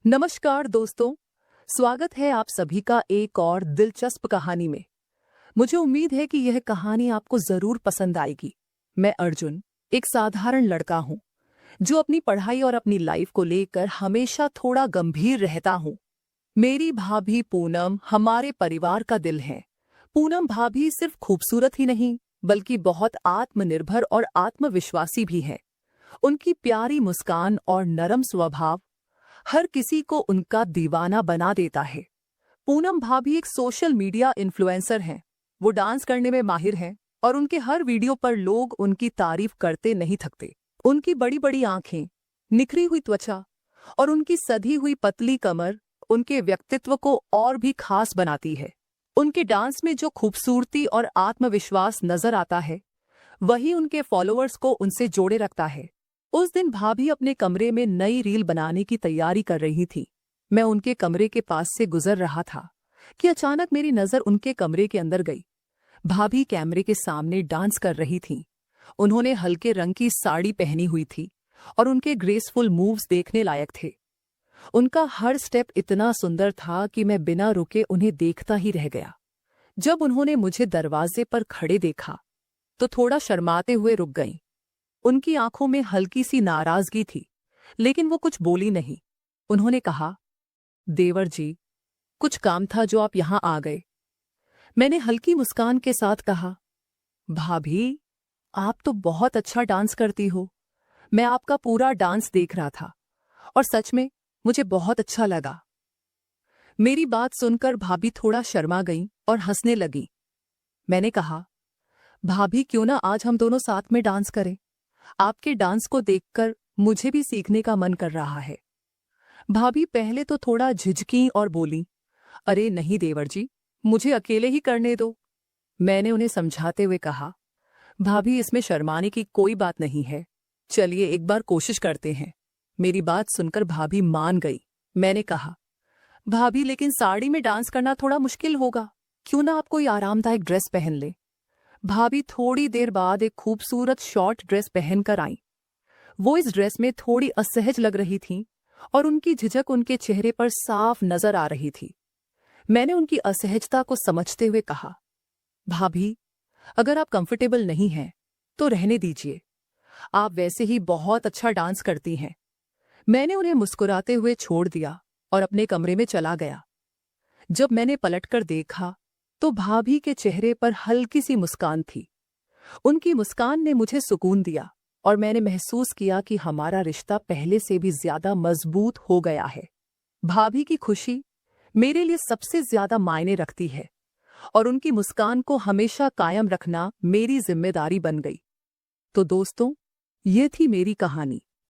नमस्कार दोस्तों, स्वागत है आप सभी का एक और दिलचस्प कहानी में। मुझे उम्मीद है कि यह कहानी आपको जरूर पसंद आएगी। मैं अर्जुन, एक साधारण लड़का हूँ जो अपनी पढ़ाई और अपनी लाइफ को लेकर हमेशा थोड़ा गंभीर रहता हूँ। मेरी भाभी पूनम हमारे परिवार का दिल है। पूनम भाभी सिर्फ खूबसूरत ही नहीं बल्कि बहुत आत्मनिर्भर और आत्मविश्वासी भी है। उनकी प्यारी मुस्कान और नरम स्वभाव हर किसी को उनका दीवाना बना देता है। पूनम भाभी एक सोशल मीडिया इन्फ्लुएंसर हैं। वो डांस करने में माहिर हैं और उनके हर वीडियो पर लोग उनकी तारीफ करते नहीं थकते। उनकी बड़ी बड़ी आंखें, निखरी हुई त्वचा और उनकी सधी हुई पतली कमर उनके व्यक्तित्व को और भी खास बनाती है। उनके डांस में जो खूबसूरती और आत्मविश्वास नजर आता है, वही उनके फॉलोअर्स को उनसे जोड़े रखता है। उस दिन भाभी अपने कमरे में नई रील बनाने की तैयारी कर रही थी। मैं उनके कमरे के पास से गुजर रहा था कि अचानक मेरी नजर उनके कमरे के अंदर गई। भाभी कैमरे के सामने डांस कर रही थीं। उन्होंने हल्के रंग की साड़ी पहनी हुई थी और उनके ग्रेसफुल मूव्स देखने लायक थे। उनका हर स्टेप इतना सुंदर था कि मैं बिना रुके उन्हें देखता ही रह गया। जब उन्होंने मुझे दरवाजे पर खड़े देखा तो थोड़ा शर्माते हुए रुक गईं। उनकी आंखों में हल्की सी नाराजगी थी, लेकिन वो कुछ बोली नहीं। उन्होंने कहा, देवर जी, कुछ काम था जो आप यहां आ गए। मैंने हल्की मुस्कान के साथ कहा, भाभी, आप तो बहुत अच्छा डांस करती हो। मैं आपका पूरा डांस देख रहा था और सच में मुझे बहुत अच्छा लगा। मेरी बात सुनकर भाभी थोड़ा शर्मा गईं और हंसने लगी। मैंने कहा, भाभी, क्यों ना आज हम दोनों साथ में डांस करें। आपके डांस को देखकर मुझे भी सीखने का मन कर रहा है। भाभी पहले तो थोड़ा झिझकी और बोली, अरे नहीं देवर जी, मुझे अकेले ही करने दो। मैंने उन्हें समझाते हुए कहा, भाभी, इसमें शर्माने की कोई बात नहीं है। चलिए एक बार कोशिश करते हैं। मेरी बात सुनकर भाभी मान गई। मैंने कहा, भाभी, लेकिन साड़ी में डांस करना थोड़ा मुश्किल होगा। क्यों ना आप कोई आरामदायक ड्रेस पहन ले। भाभी थोड़ी देर बाद एक खूबसूरत शॉर्ट ड्रेस पहनकर आई। वो इस ड्रेस में थोड़ी असहज लग रही थीं और उनकी झिझक उनके चेहरे पर साफ नजर आ रही थी। मैंने उनकी असहजता को समझते हुए कहा, भाभी, अगर आप कंफर्टेबल नहीं हैं तो रहने दीजिए। आप वैसे ही बहुत अच्छा डांस करती हैं। मैंने उन्हें मुस्कुराते हुए छोड़ दिया और अपने कमरे में चला गया। जब मैंने पलटकर देखा तो भाभी के चेहरे पर हल्की सी मुस्कान थी। उनकी मुस्कान ने मुझे सुकून दिया और मैंने महसूस किया कि हमारा रिश्ता पहले से भी ज्यादा मजबूत हो गया है। भाभी की खुशी मेरे लिए सबसे ज्यादा मायने रखती है और उनकी मुस्कान को हमेशा कायम रखना मेरी जिम्मेदारी बन गई। तो दोस्तों, ये थी मेरी कहानी।